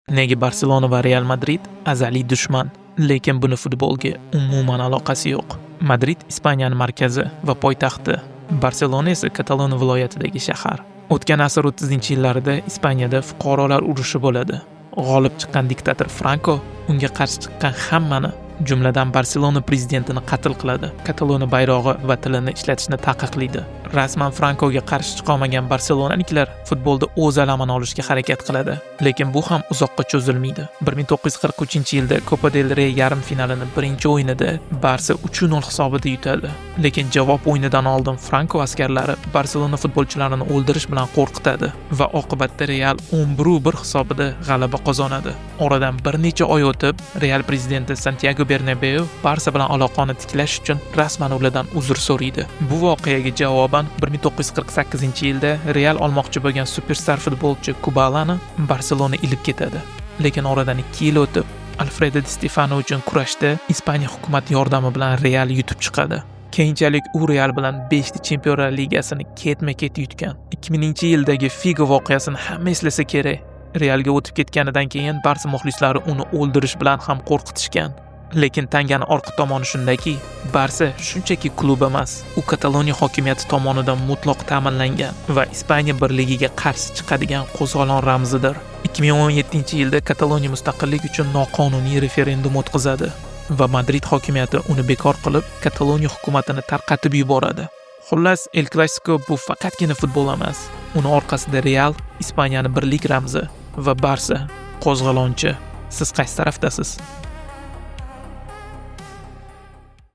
Nega Barselona va Real Madrid azaliy dushman, lekin buni futbolga umuman aloqasi yo'q. Madrid Ispaniyaning markazi va poytaxti, Barselona esa Kataloniya viloyatidagi shahar. O'tgan asr 30-yillarida Ispaniyada fuqarolar urushi bo'ladi. G'olib chiqqan diktator Franco unga qarshi chiqqan hammani, jumladan Barselona prezidentini qatl qiladi. Kataloniya bayrog'i va tilini ishlatishni taqiqlaydi. Rasman Francoga qarshi chiqa olmagan barselonaliklar futbolda o'z alamini olishga harakat qiladi, lekin bu ham uzoqqa cho'zilmaydi. 1943-yilda Copa del Rey yarim finalini birinchi o'yinida Barsa 3-0 hisobida yutadi. Lekin javob o'yinidan oldin Franco askarlari Barselona futbolchilarini o'ldirish bilan qo'rqitadi va oqibatda Real 11-1 hisobida g'alaba qozonadi. Oradan bir necha oy o'tib, Real prezidenti Santiago Bernabeu Barsa bilan aloqani tiklash uchun rasman ulardan uzr so'raydi. Bu voqeaga javoban 1948-yilda Real olmoqchi bo'lgan superstar futbolchi Kubalani Barselona ilib ketadi. Lekin oradan 2 yil o'tib, Alfredo Di Stefano uchun kurashda Ispaniya hukumati yordami bilan Real yutib chiqadi. Keyinchalik u Real bilan 5ta Chempionlar Ligasini ketma-ket yutgan. 2000-yildagi Figo voqeasini hamma eslasa kerak. Realga o'tib ketganidan keyin Barsa muxlislari uni o'ldirish bilan ham qo'rqitishgan. Lekin tanganing orqa tomoni shundaki, Barsa shunchaki klub emas, u Kataloniya hokimiyati tomonidan mutlaq ta'minlangan va Ispaniya birligiga qarshi chiqadigan qo'zg'olon ramzidir. 2017-yilda Kataloniya mustaqillik uchun noqonuniy referendum o'tkazadi va Madrid hokimiyati uni bekor qilib, Kataloniya hukumatini tarqatib yuboradi. Xullas, El Clasico bu faqatgina futbol emas. Uni orqasida Real, Ispaniyaning birlik ramzi va Barsa qo'zg'olonchi. Siz qaysi tarafdasiz?